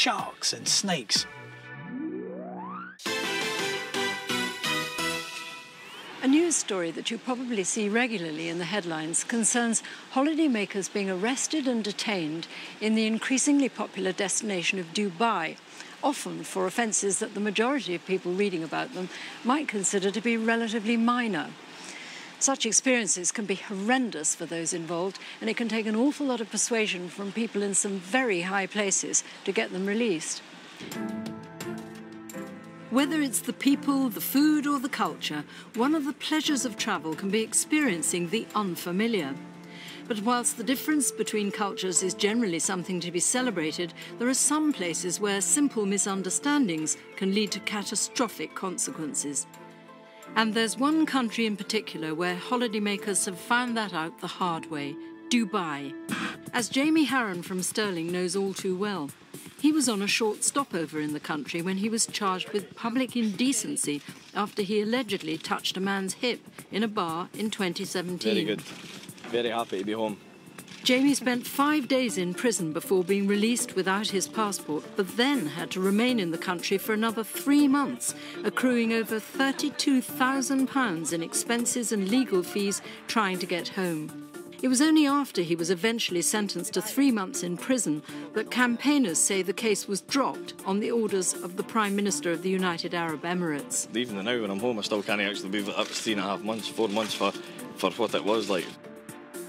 sharks and snakes. A news story that you probably see regularly in the headlines concerns holidaymakers being arrested and detained in the increasingly popular destination of Dubai, often for offences that the majority of people reading about them might consider to be relatively minor. Such experiences can be horrendous for those involved, and it can take an awful lot of persuasion from people in some very high places to get them released. Whether it's the people, the food or the culture, one of the pleasures of travel can be experiencing the unfamiliar. But whilst the difference between cultures is generally something to be celebrated, there are some places where simple misunderstandings can lead to catastrophic consequences. And there's one country in particular where holidaymakers have found that out the hard way: Dubai. As Jamie Harron from Stirling knows all too well, he was on a short stopover in the country when he was charged with public indecency after he allegedly touched a man's hip in a bar in 2017. Very good. Very happy to be home. Jamie spent 5 days in prison before being released without his passport, but then had to remain in the country for another 3 months, accruing over £32,000 in expenses and legal fees trying to get home. It was only after he was eventually sentenced to 3 months in prison that campaigners say the case was dropped on the orders of the Prime Minister of the United Arab Emirates. Even now when I'm home I still can't actually believe that was 3.5 months, 4 months for what it was like.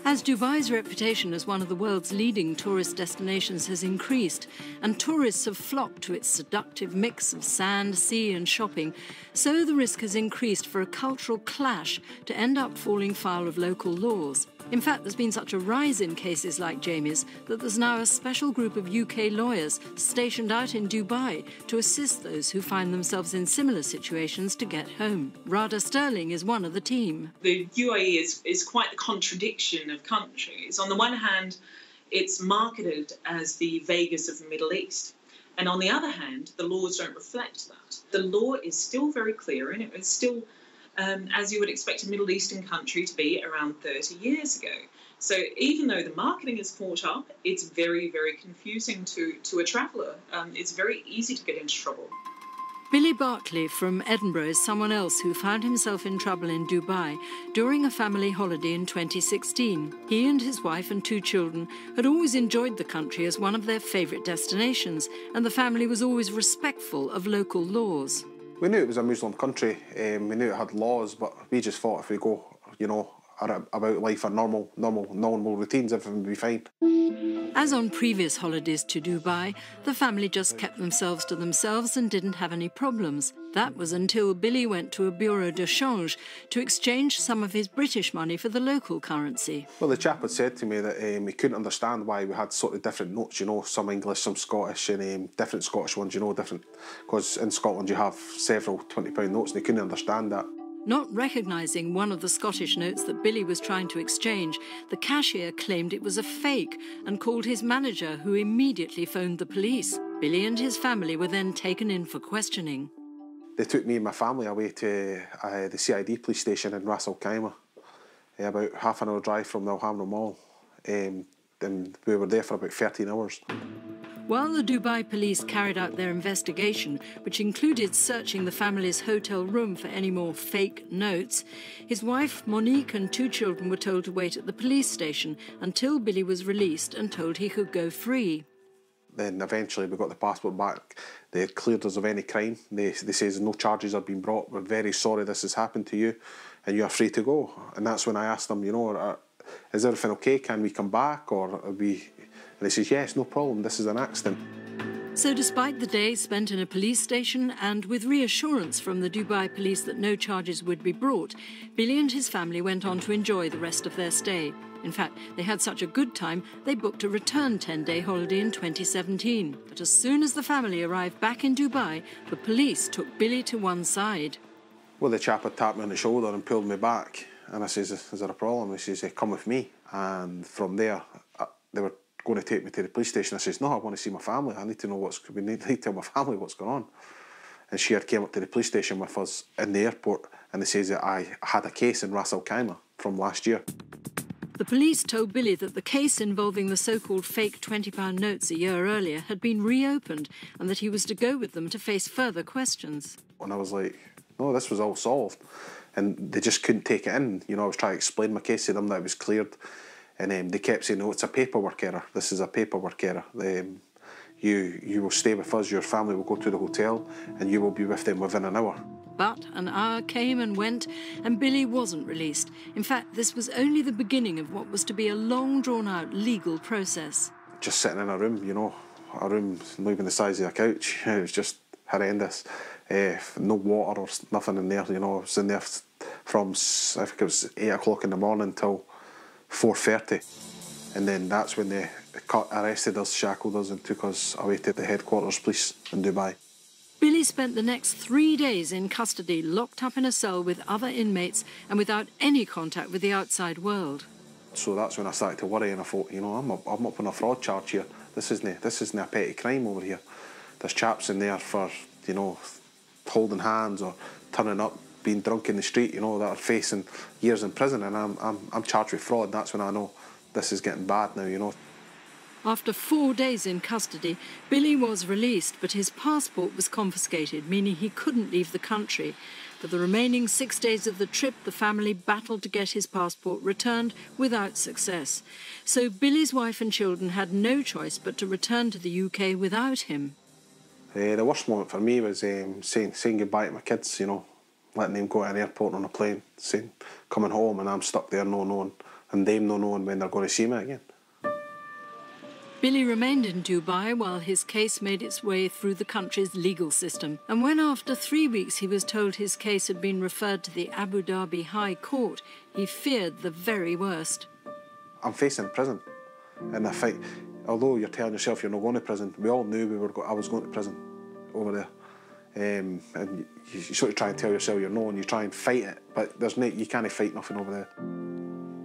As Dubai's reputation as one of the world's leading tourist destinations has increased, and tourists have flocked to its seductive mix of sand, sea and shopping, so the risk has increased for a cultural clash to end up falling foul of local laws. In fact, there's been such a rise in cases like Jamie's that there's now a special group of UK lawyers stationed out in Dubai to assist those who find themselves in similar situations to get home. Radha Stirling is one of the team. The UAE is quite the contradiction of countries. On the one hand, it's marketed as the Vegas of the Middle East. And on the other hand, the laws don't reflect that. The law is still very clear, and it is still as you would expect a Middle Eastern country to be around 30 years ago. So even though the marketing is caught up, it's very, very confusing to a traveller. It's very easy to get into trouble. Billy Barclay from Edinburgh is someone else who found himself in trouble in Dubai during a family holiday in 2016. He and his wife and 2 children had always enjoyed the country as one of their favourite destinations, and the family was always respectful of local laws. We knew it was a Muslim country, we knew it had laws, but we just thought if we go, about life and normal routines, everything would be fine. As on previous holidays to Dubai, the family just kept themselves to themselves and didn't have any problems. That was until Billy went to a bureau de change to exchange some of his British money for the local currency. Well, the chap had said to me that he couldn't understand why we had sort of different notes, some English, some Scottish, and different Scottish ones, different, because in Scotland you have several £20 notes, and he couldn't understand that. Not recognising one of the Scottish notes that Billy was trying to exchange, the cashier claimed it was a fake and called his manager, who immediately phoned the police. Billy and his family were then taken in for questioning. They took me and my family away to the CID police station in Ras Al Khaimah, about half an hour drive from the Al Hamra Mall, and we were there for about 13 hours. While the Dubai police carried out their investigation, which included searching the family's hotel room for any more fake notes, his wife Monique and 2 children were told to wait at the police station until Billy was released and told he could go free. Then eventually we got the passport back. They had cleared us of any crime. They says no charges have been brought. We're very sorry this has happened to you, and you are free to go. And that's when I asked them, is everything okay? Can we come back, or are we? And they says, yes, no problem, this is an accident. So despite the day spent in a police station and with reassurance from the Dubai police that no charges would be brought, Billy and his family went on to enjoy the rest of their stay. In fact, they had such a good time, they booked a return 10-day holiday in 2017. But as soon as the family arrived back in Dubai, the police took Billy to one side. Well, the chap had tapped me on the shoulder and pulled me back. And I says, is there a problem? He says, come with me. And from there, they were going to take me to the police station. I says, no, I want to see my family. I need to know we need to tell my family what's going on. And she had came up to the police station with us in the airport, and they says that I had a case in Ras Al Khaimah from last year. The police told Billy that the case involving the so-called fake £20 notes a year earlier had been reopened and that he was to go with them to face further questions. And I was like, no, this was all solved. And they just couldn't take it in. You know, I was trying to explain my case to them that it was cleared. And they kept saying, no, it's a paperwork error. This is a paperwork error. You will stay with us, your family will go to the hotel, and you will be with them within an hour. But an hour came and went, and Billy wasn't released. In fact, this was only the beginning of what was to be a long, drawn-out legal process. Just sitting in a room, you know, a room not even the size of a couch. It was just horrendous. No water or nothing in there, you know. I was in there from, I think it was 8 o'clock in the morning till 4:30. And then that's when they arrested us, shackled us, and took us away to the headquarters police in Dubai. Billy spent the next 3 days in custody, locked up in a cell with other inmates and without any contact with the outside world. So that's when I started to worry, and I thought, you know, I'm up on a fraud charge here. This isn't a petty crime over here. There's chaps in there for, you know, holding hands or turning up, being drunk in the street, you know, that are facing years in prison, and I'm charged with fraud. That's when I know this is getting bad now, you know. After 4 days in custody, Billy was released, but his passport was confiscated, meaning he couldn't leave the country. For the remaining 6 days of the trip, the family battled to get his passport returned without success. So Billy's wife and children had no choice but to return to the UK without him. The worst moment for me was saying goodbye to my kids, you know, letting them go to an airport on a plane, saying, coming home, and I'm stuck there not knowing, and them not knowing when they're going to see me again. Billy remained in Dubai while his case made its way through the country's legal system. And when after 3 weeks he was told his case had been referred to the Abu Dhabi High Court, he feared the very worst. I'm facing prison. And I think, although you're telling yourself you're not going to prison, we all knew I was going to prison over there. And you sort of try and tell yourself you're not, and you try and fight it, but you can't fight nothing over there.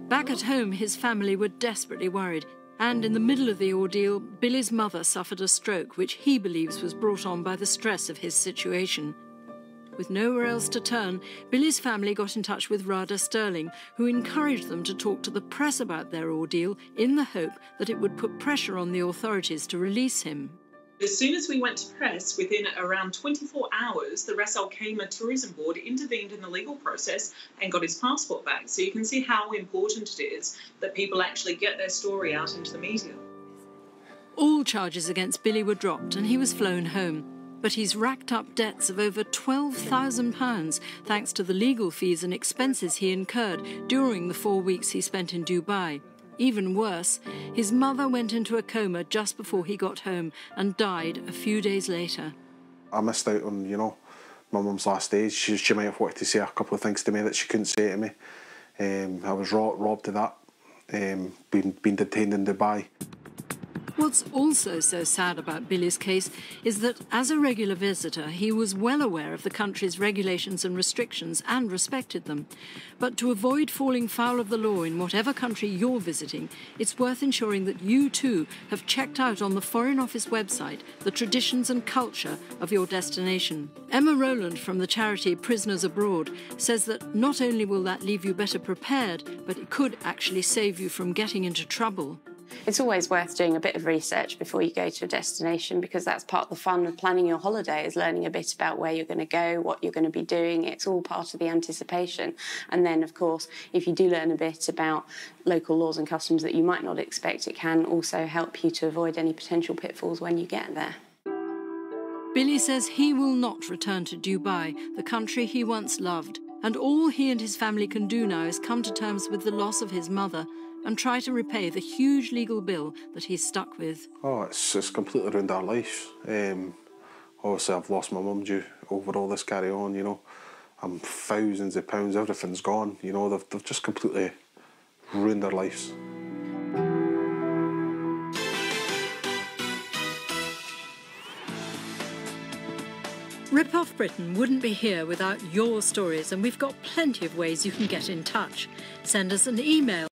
Back at home, his family were desperately worried. And in the middle of the ordeal, Billy's mother suffered a stroke, which he believes was brought on by the stress of his situation. With nowhere else to turn, Billy's family got in touch with Radha Stirling, who encouraged them to talk to the press about their ordeal in the hope that it would put pressure on the authorities to release him. As soon as we went to press, within around 24 hours, the Ras Al Khaimah Tourism Board intervened in the legal process and got his passport back. So you can see how important it is that people actually get their story out into the media. All charges against Billy were dropped and he was flown home. But he's racked up debts of over £12,000 thanks to the legal fees and expenses he incurred during the 4 weeks he spent in Dubai. Even worse, his mother went into a coma just before he got home and died a few days later. I missed out on, you know, my mum's last days. She might have wanted to say a couple of things to me that she couldn't say to me. I was robbed of that, being detained in Dubai. What's also so sad about Billy's case is that, as a regular visitor, he was well aware of the country's regulations and restrictions and respected them. But to avoid falling foul of the law in whatever country you're visiting, it's worth ensuring that you too have checked out on the Foreign Office website the traditions and culture of your destination. Emma Rowland from the charity Prisoners Abroad says that not only will that leave you better prepared, but it could actually save you from getting into trouble. It's always worth doing a bit of research before you go to a destination, because that's part of the fun of planning your holiday, is learning a bit about where you're going to go, what you're going to be doing. It's all part of the anticipation. And then, of course, if you do learn a bit about local laws and customs that you might not expect, it can also help you to avoid any potential pitfalls when you get there. Billy says he will not return to Dubai, the country he once loved. And all he and his family can do now is come to terms with the loss of his mother and try to repay the huge legal bill that he's stuck with. Oh, it's completely ruined our lives. Obviously, I've lost my mum due over all this carry on, you know. I'm thousands of pounds, everything's gone, you know. They've just completely ruined our lives. Rip Off Britain wouldn't be here without your stories, and we've got plenty of ways you can get in touch. Send us an email